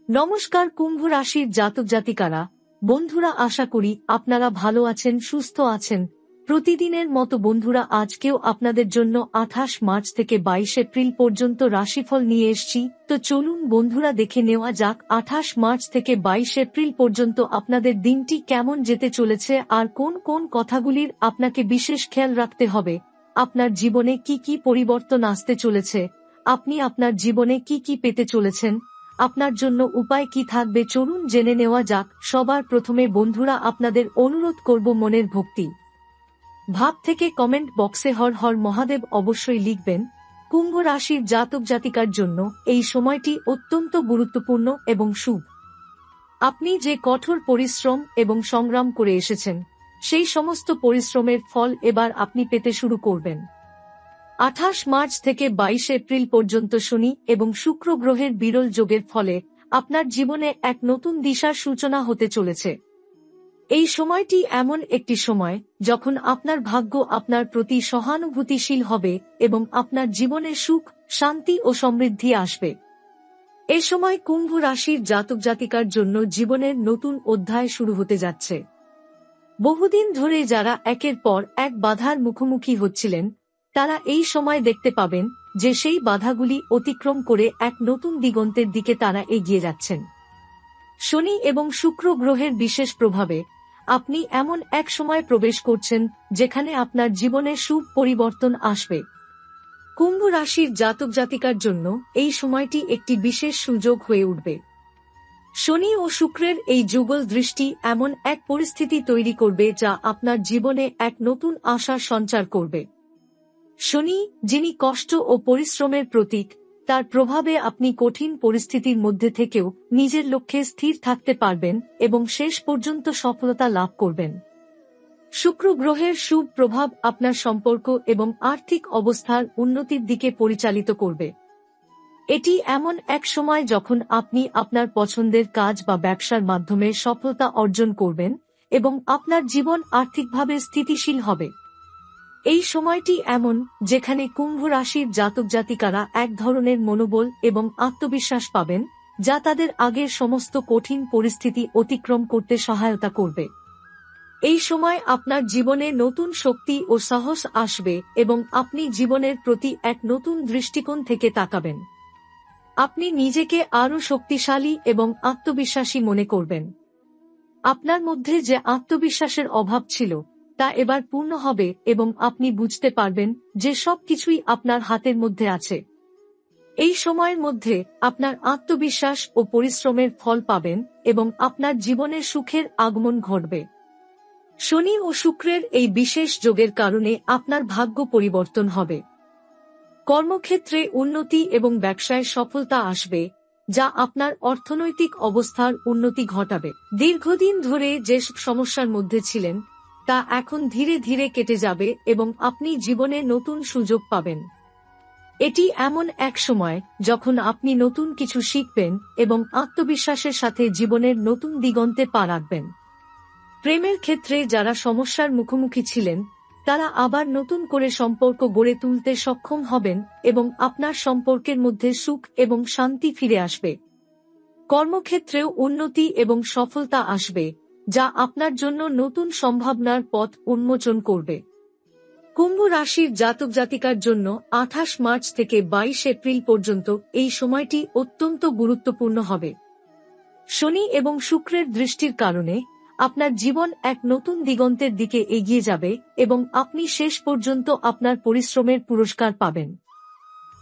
নমস্কার কুম্ভ রাশির জাতক জাতিকারা, বন্ধুরা, আশা করি আপনারা ভালো আছেন, সুস্থ আছেন। প্রতিদিনের মতো বন্ধুরা, আজকেও আপনাদের জন্য 28 মার্চ থেকে 22 এপ্রিল পর্যন্ত রাশিফল নিয়ে এসেছি। তো চলুন বন্ধুরা, দেখে নেওয়া যাক 28 মার্চ থেকে 22 এপ্রিল পর্যন্ত আপনাদের দিনটি কেমন যেতে চলেছে আর কোন কোন কথাগুলির আপনাকে বিশেষ খেয়াল রাখতে হবে। আপনার জীবনে কি কি পরিবর্তন আসতে চলেছে, আপনি আপনার জীবনে কি কি পেতে চলেছেন, আপনার জন্য উপায় কি থাকবে, চলুন জেনে নেওয়া যাক। সবার প্রথমে বন্ধুরা, আপনাদের অনুরোধ করব, মনের ভক্তি ভাব থেকে কমেন্ট বক্সে হর হর মহাদেব অবশ্যই লিখবেন। কুম্ভ রাশির জাতক জাতিকার জন্য এই সময়টি অত্যন্ত গুরুত্বপূর্ণ এবং শুভ। আপনি যে কঠোর পরিশ্রম এবং সংগ্রাম করে এসেছেন, সেই সমস্ত পরিশ্রমের ফল এবার আপনি পেতে শুরু করবেন। 28 মার্চ থেকে 22 এপ্রিল পর্যন্ত শনি এবং শুক্র গ্রহের বিরল যোগের ফলে আপনার জীবনে এক নতুন দিশার সূচনা হতে চলেছে। এই সময়টি এমন একটি সময় যখন আপনার ভাগ্য আপনার প্রতি সহানুভূতিশীল হবে এবং আপনার জীবনে সুখ, শান্তি ও সমৃদ্ধি আসবে। এ সময় কুম্ভ রাশির জাতক জাতিকার জন্য জীবনের নতুন অধ্যায় শুরু হতে যাচ্ছে। বহুদিন ধরে যারা একের পর এক বাধার মুখোমুখি হচ্ছিলেন, তারা এই সময় দেখতে পাবেন যে সেই বাধাগুলি অতিক্রম করে এক নতুন দিগন্তের দিকে তারা এগিয়ে যাচ্ছেন। শনি এবং শুক্র গ্রহের বিশেষ প্রভাবে আপনি এমন এক সময় প্রবেশ করছেন যেখানে আপনার জীবনে শুভ পরিবর্তন আসবে। কুম্ভ রাশির জাতক জাতিকার জন্য এই সময়টি একটি বিশেষ সুযোগ হয়ে উঠবে। শনি ও শুক্রের এই যুগল দৃষ্টি এমন এক পরিস্থিতি তৈরি করবে যা আপনার জীবনে এক নতুন আশার সঞ্চার করবে। শনি, যিনি কষ্ট ও পরিশ্রমের প্রতীক, তার প্রভাবে আপনি কঠিন পরিস্থিতির মধ্যে থেকেও নিজের লক্ষ্যে স্থির থাকতে পারবেন এবং শেষ পর্যন্ত সফলতা লাভ করবেন। শুক্র গ্রহের শুভ প্রভাব আপনার সম্পর্ক এবং আর্থিক অবস্থার উন্নতির দিকে পরিচালিত করবে। এটি এমন এক সময় যখন আপনি আপনার পছন্দের কাজ বা ব্যবসার মাধ্যমে সফলতা অর্জন করবেন এবং আপনার জীবন আর্থিকভাবে স্থিতিশীল হবে। এই সময়টি এমন যেখানে কুম্ভ রাশির জাতক জাতিকারা এক ধরনের মনোবল এবং আত্মবিশ্বাস পাবেন, যা তাদের আগের সমস্ত কঠিন পরিস্থিতি অতিক্রম করতে সহায়তা করবে। এই সময় আপনার জীবনে নতুন শক্তি ও সাহস আসবে এবং আপনি জীবনের প্রতি এক নতুন দৃষ্টিকোণ থেকে তাকাবেন। আপনি নিজেকে আরও শক্তিশালী এবং আত্মবিশ্বাসী মনে করবেন। আপনার মধ্যে যে আত্মবিশ্বাসের অভাব ছিল, তা এবার পূর্ণ হবে এবং আপনি বুঝতে পারবেন যে সবকিছুই আপনার হাতের মধ্যে আছে। এই সময়ের মধ্যে আপনার আত্মবিশ্বাস ও পরিশ্রমের ফল পাবেন এবং আপনার জীবনে সুখের আগমন ঘটবে। শনি ও শুক্রের এই বিশেষ যোগের কারণে আপনার ভাগ্য পরিবর্তন হবে। কর্মক্ষেত্রে উন্নতি এবং ব্যবসায় সফলতা আসবে, যা আপনার অর্থনৈতিক অবস্থার উন্নতি ঘটাবে। দীর্ঘদিন ধরে যে সমস্যার মধ্যে ছিলেন, তা এখন ধীরে ধীরে কেটে যাবে এবং আপনি জীবনে নতুন সুযোগ পাবেন। এটি এমন এক সময় যখন আপনি নতুন কিছু শিখবেন এবং আত্মবিশ্বাসের সাথে জীবনের নতুন দিগন্তে পা রাখবেন। প্রেমের ক্ষেত্রে যারা সমস্যার মুখোমুখি ছিলেন, তারা আবার নতুন করে সম্পর্ক গড়ে তুলতে সক্ষম হবেন এবং আপনার সম্পর্কের মধ্যে সুখ এবং শান্তি ফিরে আসবে। কর্মক্ষেত্রেও উন্নতি এবং সফলতা আসবে, যা আপনার জন্য নতুন সম্ভাবনার পথ উন্মোচন করবে। কুম্ভ রাশির জাতক জাতিকার জন্য 28 মার্চ থেকে 22 এপ্রিল পর্যন্ত এই সময়টি অত্যন্ত গুরুত্বপূর্ণ হবে। শনি এবং শুক্রের দৃষ্টির কারণে আপনার জীবন এক নতুন দিগন্তের দিকে এগিয়ে যাবে এবং আপনি শেষ পর্যন্ত আপনার পরিশ্রমের পুরস্কার পাবেন।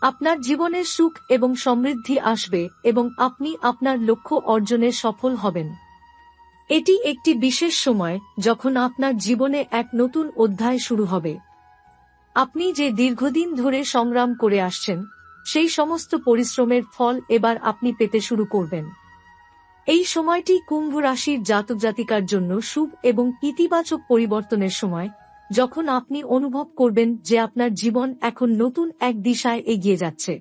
আপনার জীবনে সুখ এবং সমৃদ্ধি আসবে এবং আপনি আপনার লক্ষ্য অর্জনে সফল হবেন। এটি একটি বিশেষ সময় যখন আপনার জীবনে এক নতুন অধ্যায় শুরু হবে। আপনি যে দীর্ঘদিন ধরে সংগ্রাম করে আসছেন, সেই সমস্ত পরিশ্রমের ফল এবার আপনি পেতে শুরু করবেন। এই সময়টি কুম্ভ রাশির জাতক জাতিকার জন্য শুভ এবং ইতিবাচক পরিবর্তনের সময়, যখন আপনি অনুভব করবেন যে আপনার জীবন এখন নতুন এক দিশায় এগিয়ে যাচ্ছে।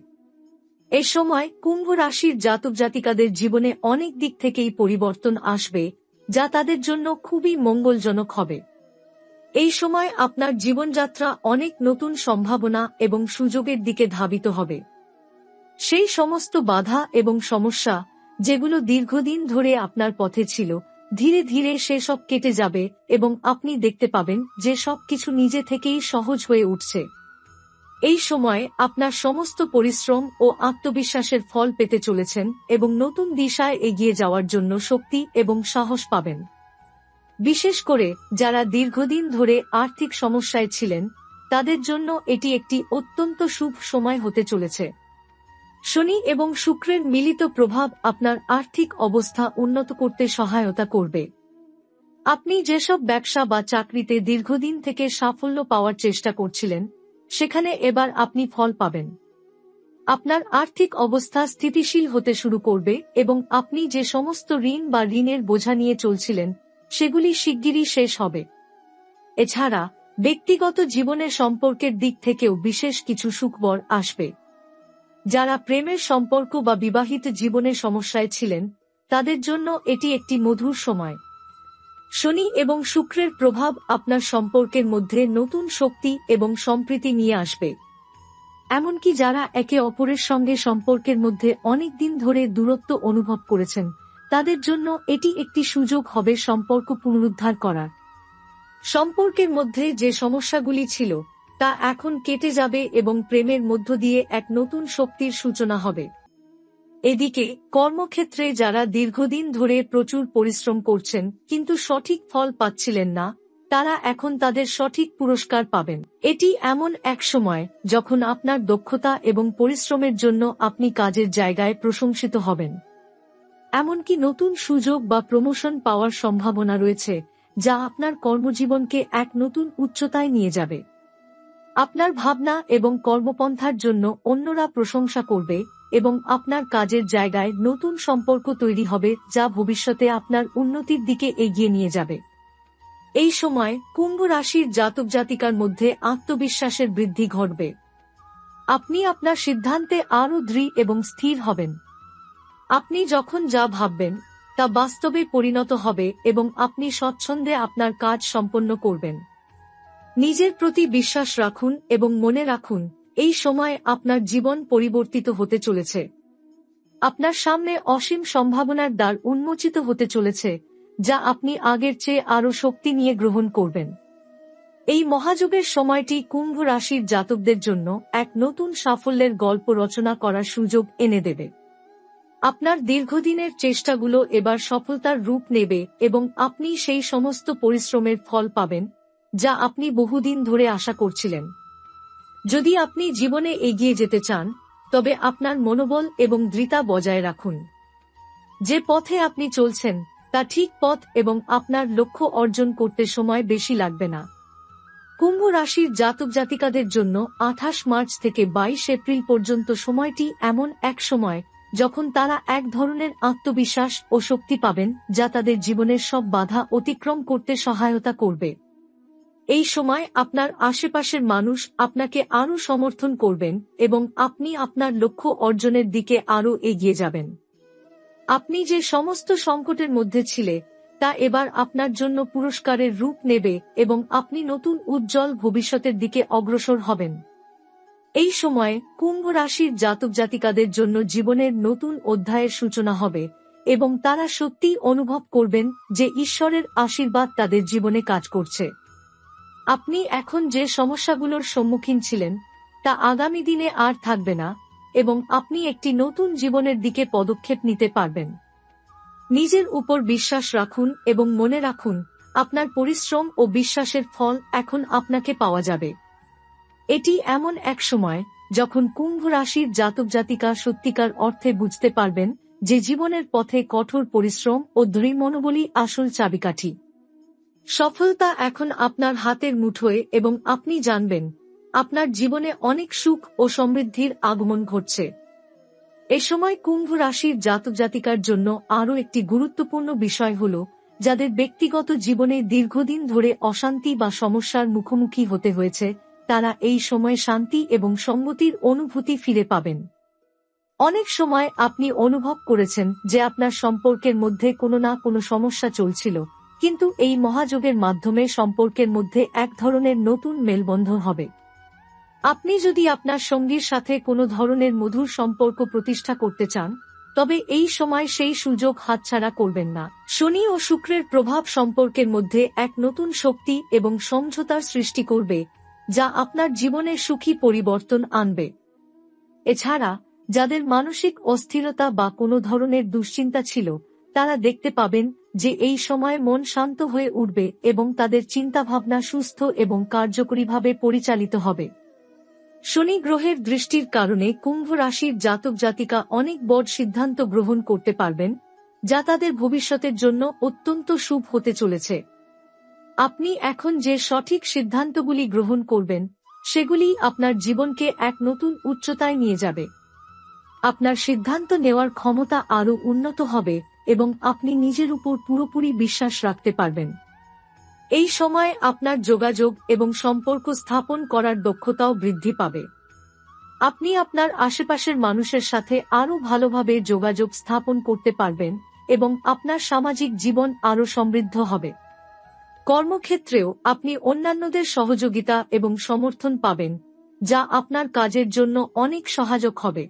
এ সময় কুম্ভ রাশির জাতক জাতিকাদের জীবনে অনেক দিক থেকেই পরিবর্তন আসবে, যা তাদের জন্য খুবই মঙ্গলজনক হবে। এই সময় আপনার জীবনযাত্রা অনেক নতুন সম্ভাবনা এবং সুযোগের দিকে ধাবিত হবে। সেই সমস্ত বাধা এবং সমস্যা যেগুলো দীর্ঘদিন ধরে আপনার পথে ছিল, ধীরে ধীরে সেসব কেটে যাবে এবং আপনি দেখতে পাবেন যে সবকিছু নিজে থেকেই সহজ হয়ে উঠছে। এই সময় আপনার সমস্ত পরিশ্রম ও আত্মবিশ্বাসের ফল পেতে চলেছেন এবং নতুন দিশায় এগিয়ে যাওয়ার জন্য শক্তি এবং সাহস পাবেন। বিশেষ করে যারা দীর্ঘদিন ধরে আর্থিক সমস্যায় ছিলেন, তাদের জন্য এটি একটি অত্যন্ত শুভ সময় হতে চলেছে। শনি এবং শুক্রের মিলিত প্রভাব আপনার আর্থিক অবস্থা উন্নত করতে সহায়তা করবে। আপনি যেসব ব্যবসা বা চাকরিতে দীর্ঘদিন থেকে সাফল্য পাওয়ার চেষ্টা করছিলেন, সেখানে এবার আপনি ফল পাবেন। আপনার আর্থিক অবস্থা স্থিতিশীল হতে শুরু করবে এবং আপনি যে সমস্ত ঋণ বা ঋণের বোঝা নিয়ে চলছিলেন, সেগুলি শিগগিরই শেষ হবে। এছাড়া ব্যক্তিগত জীবনের সম্পর্কের দিক থেকেও বিশেষ কিছু সুখবর আসবে। যারা প্রেমের সম্পর্ক বা বিবাহিত জীবনের সমস্যায় ছিলেন, তাদের জন্য এটি একটি মধুর সময়। শনি এবং শুক্রের প্রভাব আপনার সম্পর্কের মধ্যে নতুন শক্তি এবং সম্প্রীতি নিয়ে আসবে। এমনকি যারা একে অপরের সঙ্গে সম্পর্কের মধ্যে অনেক দিন ধরে দূরত্ব অনুভব করেছেন, তাদের জন্য এটি একটি সুযোগ হবে সম্পর্ক পুনরুদ্ধার করার। সম্পর্কের মধ্যে যে সমস্যাগুলি ছিল, তা এখন কেটে যাবে এবং প্রেমের মধ্য দিয়ে এক নতুন শক্তির সূচনা হবে। এদিকে কর্মক্ষেত্রে যারা দীর্ঘদিন ধরে প্রচুর পরিশ্রম করছেন কিন্তু সঠিক ফল পাচ্ছিলেন না, তারা এখন তাদের সঠিক পুরস্কার পাবেন। এটি এমন এক সময় যখন আপনার দক্ষতা এবং পরিশ্রমের জন্য আপনি কাজের জায়গায় প্রশংসিত হবেন। এমনকি নতুন সুযোগ বা প্রমোশন পাওয়ার সম্ভাবনা রয়েছে, যা আপনার কর্মজীবনকে এক নতুন উচ্চতায় নিয়ে যাবে। আপনার ভাবনা এবং কর্মপন্থার জন্য অন্যরা প্রশংসা করবে এবং আপনার কাজের জায়গায় নতুন সম্পর্ক তৈরি হবে, যা ভবিষ্যতে আপনার উন্নতির দিকে এগিয়ে নিয়ে যাবে। এই সময় কুম্ভ রাশির জাতক জাতিকার মধ্যে আত্মবিশ্বাসের বৃদ্ধি ঘটবে। আপনি আপনার সিদ্ধান্তে আরও দৃঢ় এবং স্থির হবেন। আপনি যখন যা ভাববেন তা বাস্তবে পরিণত হবে এবং আপনি স্বচ্ছন্দে আপনার কাজ সম্পন্ন করবেন। নিজের প্রতি বিশ্বাস রাখুন এবং মনে রাখুন, এই সময় আপনার জীবন পরিবর্তিত হতে চলেছে। আপনার সামনে অসীম সম্ভাবনার দ্বার উন্মোচিত হতে চলেছে, যা আপনি আগের চেয়ে আরও শক্তি নিয়ে গ্রহণ করবেন। এই মহাযুগের সময়টি কুম্ভ রাশির জাতকদের জন্য এক নতুন সাফল্যের গল্প রচনা করার সুযোগ এনে দেবে। আপনার দীর্ঘদিনের চেষ্টাগুলো এবার সফলতার রূপ নেবে এবং আপনি সেই সমস্ত পরিশ্রমের ফল পাবেন, যা আপনি বহুদিন ধরে আশা করছিলেন। যদি আপনি জীবনে এগিয়ে যেতে চান, তবে আপনার মনোবল এবং দৃঢ়তা বজায় রাখুন। যে পথে আপনি চলছেন তা ঠিক পথ এবং আপনার লক্ষ্য অর্জন করতে সময় বেশি লাগবে না। কুম্ভ রাশির জাতক জাতিকাদের জন্য 28 মার্চ থেকে 22 এপ্রিল পর্যন্ত সময়টি এমন এক সময় যখন তারা এক ধরনের আত্মবিশ্বাস ও শক্তি পাবেন, যা তাদের জীবনের সব বাধা অতিক্রম করতে সহায়তা করবে। এই সময় আপনার আশেপাশের মানুষ আপনাকে আরও সমর্থন করবেন এবং আপনি আপনার লক্ষ্য অর্জনের দিকে আরও এগিয়ে যাবেন। আপনি যে সমস্ত সংকটের মধ্যে ছিলেন, তা এবার আপনার জন্য পুরস্কারের রূপ নেবে এবং আপনি নতুন উজ্জ্বল ভবিষ্যতের দিকে অগ্রসর হবেন। এই সময়ে কুম্ভ রাশির জাতক জাতিকাদের জন্য জীবনের নতুন অধ্যায়ের সূচনা হবে এবং তারা সত্যিই অনুভব করবেন যে ঈশ্বরের আশীর্বাদ তাদের জীবনে কাজ করছে। আপনি এখন যে সমস্যাগুলোর সম্মুখীন ছিলেন, তা আগামী দিনে আর থাকবে না এবং আপনি একটি নতুন জীবনের দিকে পদক্ষেপ নিতে পারবেন। নিজের উপর বিশ্বাস রাখুন এবং মনে রাখুন, আপনার পরিশ্রম ও বিশ্বাসের ফল এখন আপনাকে পাওয়া যাবে। এটি এমন এক সময় যখন কুম্ভ রাশির জাতক জাতিকা সত্যিকার অর্থে বুঝতে পারবেন যে জীবনের পথে কঠোর পরিশ্রম ও দৃঢ় মনোবলই আসল চাবিকাঠি। সফলতা এখন আপনার হাতের মুঠোয় এবং আপনি জানবেন আপনার জীবনে অনেক সুখ ও সমৃদ্ধির আগমন ঘটছে। এ সময় কুম্ভ রাশির জাতক জাতিকার জন্য আরও একটি গুরুত্বপূর্ণ বিষয় হল, যাদের ব্যক্তিগত জীবনে দীর্ঘদিন ধরে অশান্তি বা সমস্যার মুখোমুখি হতে হয়েছে, তারা এই সময় শান্তি এবং সংগতির অনুভূতি ফিরে পাবেন। অনেক সময় আপনি অনুভব করেছেন যে আপনার সম্পর্কের মধ্যে কোনো না কোনো সমস্যা চলছিল, কিন্তু এই মহাযোগের মাধ্যমে সম্পর্কের মধ্যে এক ধরনের নতুন মেলবন্ধন হবে। আপনি যদি আপনার সঙ্গীর সাথে কোনো ধরনের মধুর সম্পর্ক প্রতিষ্ঠা করতে চান, তবে এই সময় সেই সুযোগ হাতছাড়া করবেন না। শনি ও শুক্রের প্রভাব সম্পর্কের মধ্যে এক নতুন শক্তি এবং সমঝোতার সৃষ্টি করবে, যা আপনার জীবনে সুখী পরিবর্তন আনবে। এছাড়া যাদের মানসিক অস্থিরতা বা কোনো ধরনের দুশ্চিন্তা ছিল, তারা দেখতে পাবেন যে এই সময় মন শান্ত হয়ে উঠবে এবং তাদের চিন্তাভাবনা সুস্থ এবং কার্যকরীভাবে পরিচালিত হবে। শনি গ্রহের দৃষ্টির কারণে কুম্ভ রাশির জাতক জাতিকা অনেক বড় সিদ্ধান্ত গ্রহণ করতে পারবেন, যা তাদের ভবিষ্যতের জন্য অত্যন্ত শুভ হতে চলেছে। আপনি এখন যে সঠিক সিদ্ধান্তগুলি গ্রহণ করবেন, সেগুলি আপনার জীবনকে এক নতুন উচ্চতায় নিয়ে যাবে। আপনার সিদ্ধান্ত নেওয়ার ক্ষমতা আরও উন্নত হবে এবং আপনি নিজের উপর পুরোপুরি বিশ্বাস রাখতে পারবেন। এই সময় আপনার যোগাযোগ এবং সম্পর্ক স্থাপন করার দক্ষতাও বৃদ্ধি পাবে। আপনি আপনার আশেপাশের মানুষের সাথে আরও ভালোভাবে যোগাযোগ স্থাপন করতে পারবেন এবং আপনার সামাজিক জীবন আরও সমৃদ্ধ হবে। কর্মক্ষেত্রেও আপনি অন্যান্যদের সহযোগিতা এবং সমর্থন পাবেন, যা আপনার কাজের জন্য অনেক সহায়ক হবে।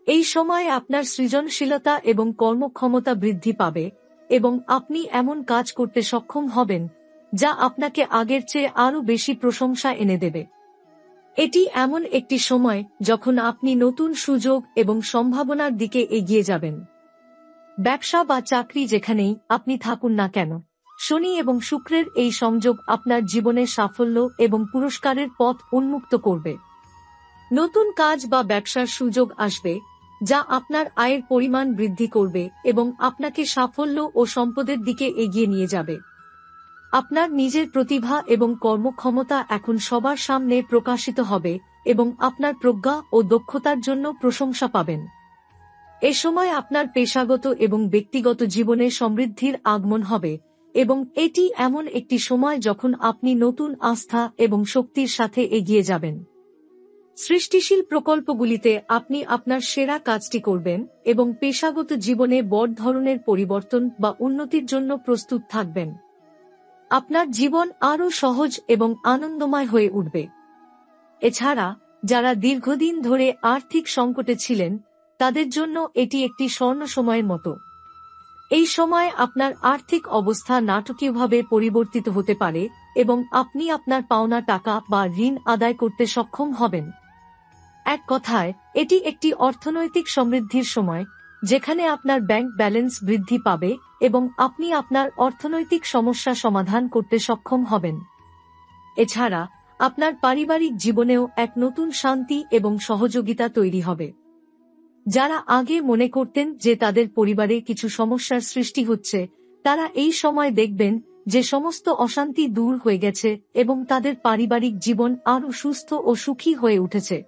এই সময় আপনার সৃজনশীলতা এবং কর্মক্ষমতা বৃদ্ধি পাবে এবং আপনি এমন কাজ করতে সক্ষম হবেন যা আপনাকে আগের চেয়ে আরও বেশি প্রশংসা এনে দেবে। এটি এমন একটি সময় যখন আপনি নতুন সুযোগ এবং সম্ভাবনার দিকে এগিয়ে যাবেন। ব্যবসা বা চাকরি যেখানেই আপনি থাকুন না কেন, শনি এবং শুক্রের এই সংযোগ আপনার জীবনে সাফল্য এবং পুরস্কারের পথ উন্মুক্ত করবে। নতুন কাজ বা ব্যবসার সুযোগ আসবে, যা আপনার আয়ের পরিমাণ বৃদ্ধি করবে এবং আপনাকে সাফল্য ও সম্পদের দিকে এগিয়ে নিয়ে যাবে। আপনার নিজের প্রতিভা এবং কর্মক্ষমতা এখন সবার সামনে প্রকাশিত হবে এবং আপনার প্রজ্ঞা ও দক্ষতার জন্য প্রশংসা পাবেন। এ সময় আপনার পেশাগত এবং ব্যক্তিগত জীবনে সমৃদ্ধির আগমন হবে এবং এটি এমন একটি সময় যখন আপনি নতুন আস্থা এবং শক্তির সাথে এগিয়ে যাবেন। সৃষ্টিশীল প্রকল্পগুলিতে আপনি আপনার সেরা কাজটি করবেন এবং পেশাগত জীবনে বড় ধরনের পরিবর্তন বা উন্নতির জন্য প্রস্তুত থাকবেন। আপনার জীবন আরও সহজ এবং আনন্দময় হয়ে উঠবে। এছাড়া যারা দীর্ঘদিন ধরে আর্থিক সংকটে ছিলেন, তাদের জন্য এটি একটি স্বর্ণ সময়ের মতো। এই সময় আপনার আর্থিক অবস্থা নাটকীয়ভাবে পরিবর্তিত হতে পারে এবং আপনি আপনার পাওনা টাকা বা ঋণ আদায় করতে সক্ষম হবেন। এক কথায়, এটি একটি অর্থনৈতিক সমৃদ্ধির সময়, যেখানে আপনার ব্যাংক ব্যালেন্স বৃদ্ধি পাবে এবং আপনি আপনার অর্থনৈতিক সমস্যা সমাধান করতে সক্ষম হবেন। এছাড়া আপনার পারিবারিক জীবনেও এক নতুন শান্তি এবং সহযোগিতা তৈরি হবে। যারা আগে মনে করতেন যে তাদের পরিবারে কিছু সমস্যার সৃষ্টি হচ্ছে, তারা এই সময় দেখবেন যে সমস্ত অশান্তি দূর হয়ে গেছে এবং তাদের পারিবারিক জীবন আরও সুস্থ ও সুখী হয়ে উঠেছে।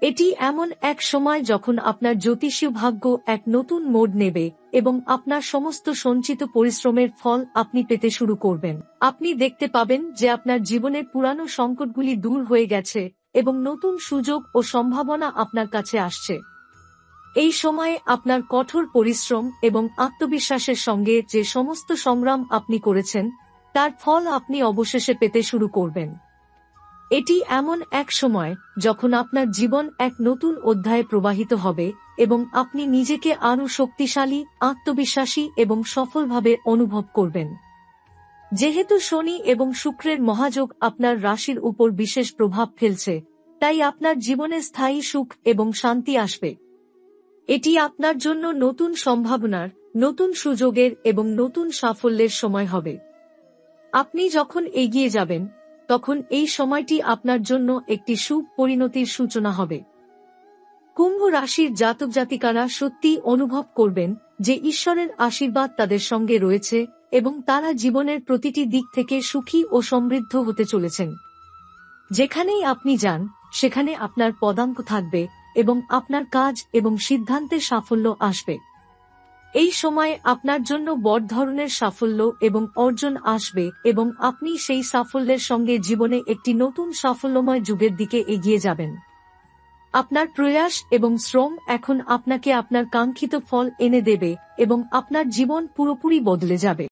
এটি এমন এক সময় যখন আপনার জ্যোতিষীয় ভাগ্য এক নতুন মোড় নেবে এবং আপনার সমস্ত সঞ্চিত পরিশ্রমের ফল আপনি পেতে শুরু করবেন। আপনি দেখতে পাবেন যে আপনার জীবনের পুরানো সংকটগুলি দূর হয়ে গেছে এবং নতুন সুযোগ ও সম্ভাবনা আপনার কাছে আসছে। এই সময়ে আপনার কঠোর পরিশ্রম এবং আত্মবিশ্বাসের সঙ্গে যে সমস্ত সংগ্রাম আপনি করেছেন, তার ফল আপনি অবশেষে পেতে শুরু করবেন। এটি এমন এক সময় যখন আপনার জীবন এক নতুন অধ্যায়ে প্রবাহিত হবে এবং আপনি নিজেকে আরও শক্তিশালী, আত্মবিশ্বাসী এবং সফলভাবে অনুভব করবেন। যেহেতু শনি এবং শুক্রের মহাযোগ আপনার রাশির উপর বিশেষ প্রভাব ফেলছে, তাই আপনার জীবনে স্থায়ী সুখ এবং শান্তি আসবে। এটি আপনার জন্য নতুন সম্ভাবনার, নতুন সুযোগের এবং নতুন সাফল্যের সময় হবে। আপনি যখন এগিয়ে যাবেন, তখন এই সময়টি আপনার জন্য একটি শুভ পরিণতির সূচনা হবে। কুম্ভ রাশির জাতক জাতিকারা সত্যি অনুভব করবেন যে ঈশ্বরের আশীর্বাদ তাদের সঙ্গে রয়েছে এবং তারা জীবনের প্রতিটি দিক থেকে সুখী ও সমৃদ্ধ হতে চলেছেন। যেখানেই আপনি যান, সেখানে আপনার পদাঙ্ক থাকবে এবং আপনার কাজ এবং সিদ্ধান্তে সাফল্য আসবে। এই সময় আপনার জন্য বড় ধরনের সাফল্য এবং অর্জন আসবে এবং আপনি সেই সাফল্যের সঙ্গে জীবনে একটি নতুন সাফল্যময় যুগের দিকে এগিয়ে যাবেন। আপনার প্রয়াস এবং শ্রম এখন আপনাকে আপনার কাঙ্ক্ষিত ফল এনে দেবে এবং আপনার জীবন পুরোপুরি বদলে যাবে।